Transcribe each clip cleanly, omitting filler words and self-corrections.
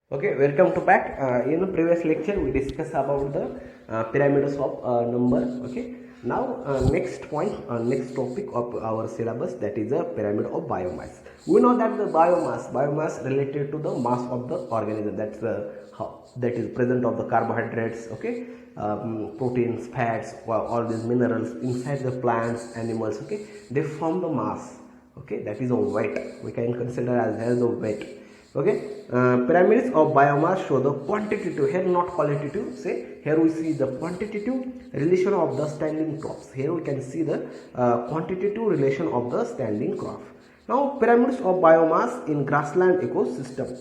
Okay, welcome to back. In the previous lecture, we discussed about the pyramids of number. Okay, now next point, next topic of our syllabus, that is a pyramid of biomass. We know that the biomass related to the mass of the organism. That's that is present of the carbohydrates. Okay, proteins, fats, all these minerals inside the plants, animals. Okay, they form the mass. Okay, that is a weight. We can consider as the weight. Okay, pyramids of biomass show the quantitative, here not qualitative, say here we see the quantitative relation of the standing crops. Here we can see the quantitative relation of the standing crop. Now pyramids of biomass in grassland ecosystem.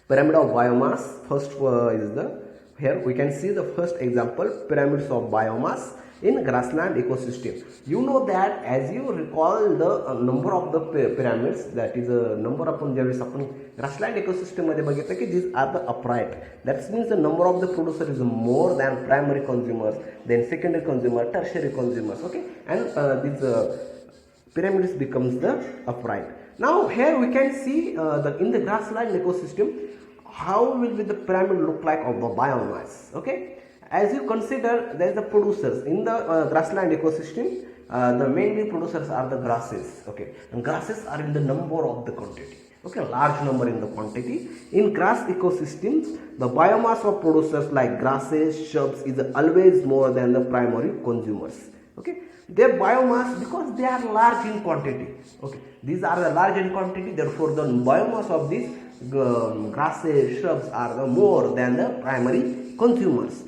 Pyramid of biomass, first is the, here we can see the first example, pyramids of biomass in grassland ecosystem. You know that as you recall the number of the pyramids, that is a number upon ज्यावेळेस आपण grassland ecosystem मध्ये बघितलं की these are the upright. That means the number of the producer is more than primary consumers, then secondary consumer, tertiary consumers. Okay, and these pyramids becomes the upright. Now here we can see in the grassland ecosystem how will be the pyramid look like of the biomass. Okay, as you consider there is the producers in the grassland ecosystem. The mainly producers are the grasses. Okay, and grasses are in the number of the quantity. Okay, large number in the quantity. In grass ecosystems, the biomass of producers like grasses, shrubs is always more than the primary consumers. Okay, their biomass, because they are large in quantity. Okay, these are the large in quantity, therefore the biomass of these grasses, shrubs are the more than the primary consumers.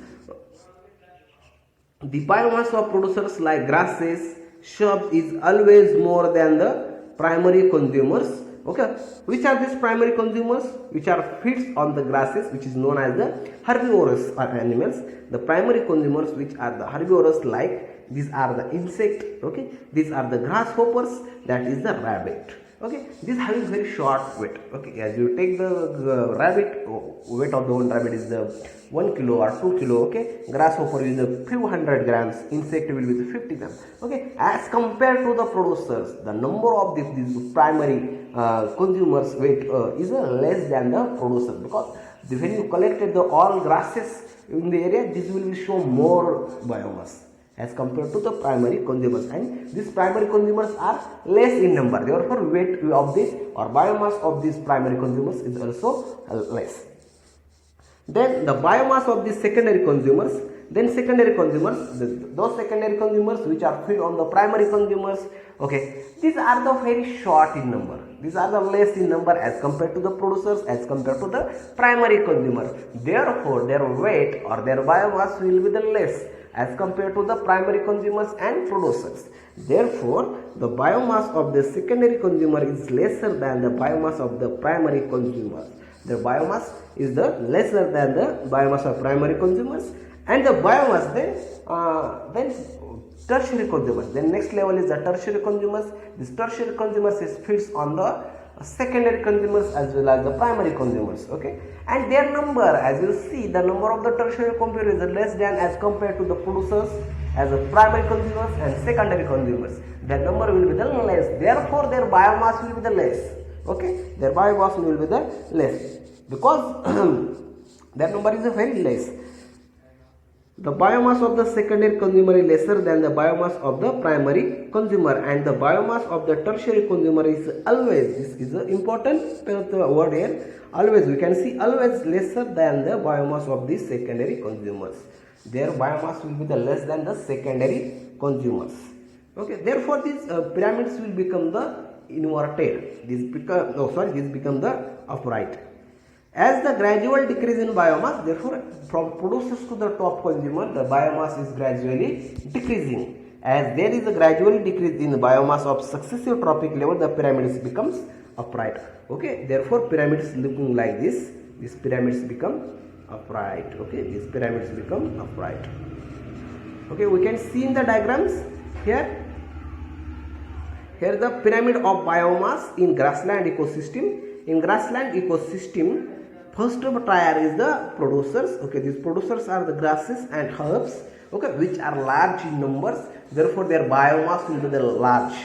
The biomass of producers like grasses, shrubs is always more than the primary consumers. Okay, which are these primary consumers? Which are feeds on the grasses, which is known as the herbivorous animals. The primary consumers, which are the herbivorous, like these are the insect. Okay, these are the grasshoppers, that is the rabbit. Okay, this having very short weight. Okay, as you take the rabbit, weight of the one rabbit is the 1 kilo or 2 kilo. Okay, grasshopper is a few hundred grams, insect will be the 50 grams. Okay, as compared to the producers, the number of these primary consumers weight is less than the producers, because when you collected the all grasses in the area, this will show more biomass as compared to the primary consumers, and these primary consumers are less in number, therefore weight of this or biomass of these primary consumers is also less. Then the biomass of these secondary consumers, those secondary consumers which are fed on the primary consumers. Okay, these are the very short in number, these are the less in number as compared to the producers, as compared to the primary consumer, therefore their weight or their biomass will be the less as compared to the primary consumers and producers. Therefore, the biomass of the secondary consumer is lesser than the biomass of the primary consumers. The biomass is the lesser than the biomass of primary consumers, and the biomass then tertiary consumers. Then next level is the tertiary consumers. This tertiary consumers is feeds on the secondary consumers as well as the primary consumers. Okay, and their number, as you see, the number of the tertiary consumers is less than as compared to the producers as the primary consumers and secondary consumers. Their number will be the less, therefore their biomass will be the less. Okay, their biomass will be the less because their number is very less. The biomass of the secondary consumer is lesser than the biomass of the primary consumer, and the biomass of the tertiary consumer is always, this is an important word here, always, we can see always lesser than the biomass of the secondary consumers. Their biomass will be the less than the secondary consumers. Okay, therefore these pyramids will become the inverted, this become the upright. As the gradual decrease in biomass, therefore from producers to the top consumer, the biomass is gradually decreasing. As there is a gradual decrease in the biomass of successive trophic level, the pyramids becomes upright. Okay, therefore pyramids looking like this, these pyramids become upright. Okay, these pyramids become upright. Okay, we can see in the diagrams here. Here the pyramid of biomass in grassland ecosystem. In grassland ecosystem, first tier is the producers. Okay, these producers are the grasses and herbs. Okay, which are large in numbers. Therefore, their biomass will be the large.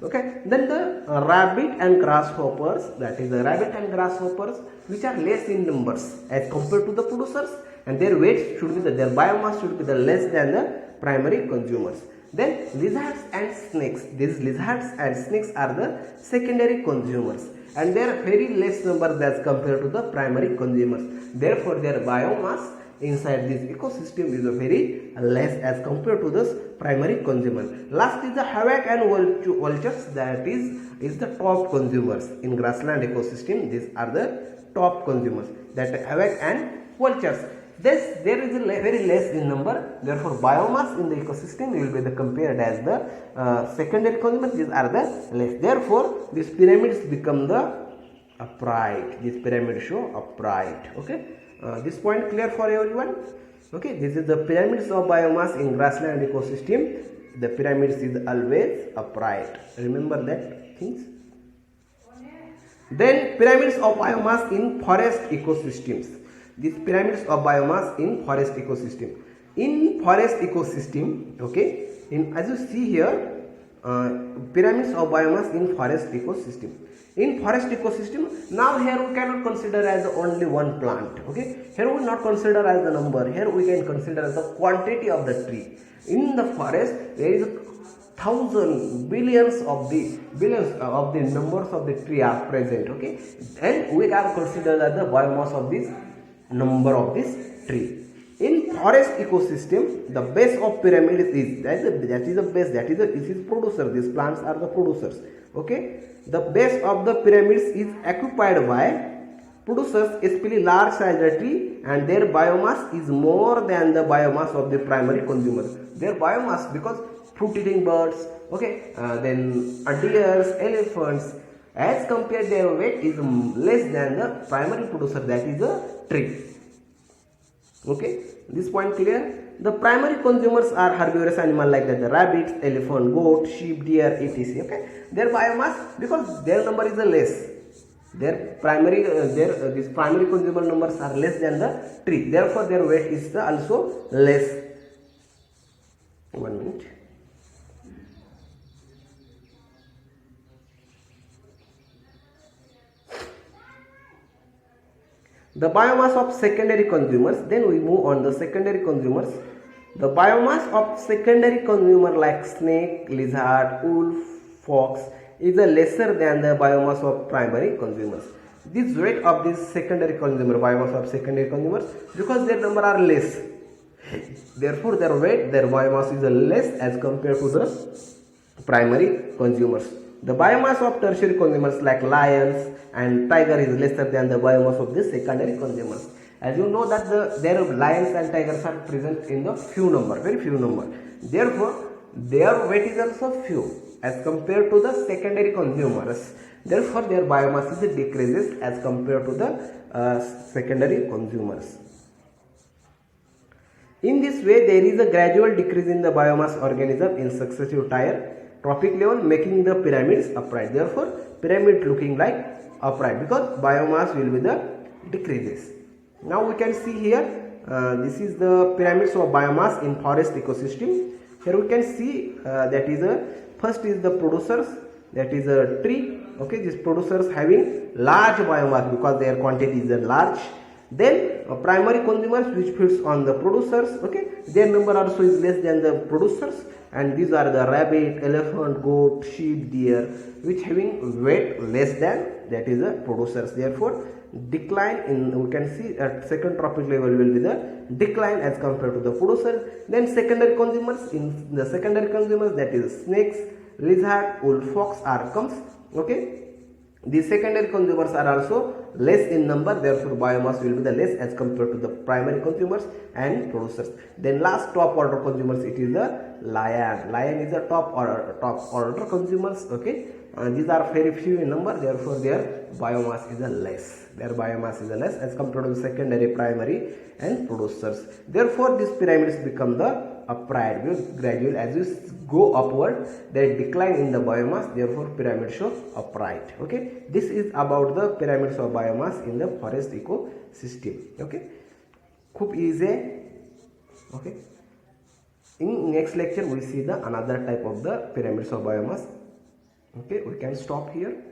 Okay, then the rabbit and grasshoppers, that is the rabbit and grasshoppers, which are less in numbers as compared to the producers, and their weight should be their biomass should be the less than the primary consumers. Then lizards and snakes, these lizards and snakes are the secondary consumers, and they are very less numbers as compared to the primary consumers. Therefore their biomass inside this ecosystem is very less as compared to this primary consumer. Last is the havoc and vultures, that is the top consumers in grassland ecosystem. These are the top consumers, that havoc and vultures. There is a very less in number, therefore biomass in the ecosystem will be the compared as the secondary consumers. These are the less, therefore these pyramids become the upright. This pyramid show upright. Okay, this point clear for everyone? Okay, this is the pyramids of biomass in grassland ecosystem. The pyramids is always upright. Remember that things. Then pyramids of biomass in forest ecosystems. These pyramids of biomass in forest ecosystem. In forest ecosystem, okay, as you see here, pyramids of biomass in forest ecosystem. In forest ecosystem, now here we cannot consider as only one plant. Okay, here we will not consider as the number. Here we can consider as the quantity of the tree. In the forest, there is thousands, billions of the numbers of the tree are present. Okay, and we can consider that the biomass of this number of this tree. In forest ecosystem, the base of pyramid is that is the base, this is producer. These plants are the producers. Okay, the base of the pyramids is occupied by producers, especially large size tree, and their biomass is more than the biomass of the primary consumers. Their biomass, because fruit eating birds, okay, then deers, elephants, as compared their weight is less than the primary producer, that is a tree. Okay, this point clear? The primary consumers are herbivorous animals like that, the rabbits, elephant, goat, sheep, deer, etc. Okay, their biomass, because their number is less, their primary these primary consumer numbers are less than the tree, therefore their weight is also less. 1 minute. The biomass of secondary consumers, then we move on the secondary consumers. The biomass of secondary consumer like snake, lizard, wolf, fox is lesser than the biomass of primary consumers. This weight of this secondary consumer, biomass of secondary consumers, because their number are less, therefore their weight, their biomass is less as compared to the primary consumers. The biomass of tertiary consumers like lions and tiger is lesser than the biomass of the secondary consumers. As you know that their lions and tigers are present in the few number, very few number. Therefore, their weight is also few as compared to the secondary consumers. Therefore, their biomass is decreases as compared to the secondary consumers. In this way, there is a gradual decrease in the biomass organism in successive tier trophic level, making the pyramids upright. Therefore, pyramid looking like upright because biomass will be the decreases. Now we can see here, this is the pyramids of biomass in forest ecosystem. Here we can see that is first is the producers, that is a tree. Okay, these producers having large biomass because their quantity is large. Then primary consumers which feeds on the producers. Okay, their number also is less than the producers, and these are the rabbit, elephant, goat, sheep, deer, which having weight less than, that is the producers. Therefore, decline in, we can see at second trophic level will be the decline as compared to the producers. Then secondary consumers, in the secondary consumers, that is snakes, lizard, wolf, fox are comes. Okay, the secondary consumers are also less in number, therefore biomass will be the less as compared to the primary consumers and producers. Then last top order consumers, it is the lion. Lion is the top order consumers. Okay, these are very few in number, therefore their biomass is less. Their biomass is less as compared to the secondary, primary and producers. Therefore, these pyramids become the upright because gradually as you go upward, there decline in the biomass. Therefore, pyramid show upright. Okay, this is about the pyramids of biomass in the forest ecosystem. Okay, खूप easy. Okay, in next lecture we see the another type of the pyramids of biomass. Okay, we can stop here.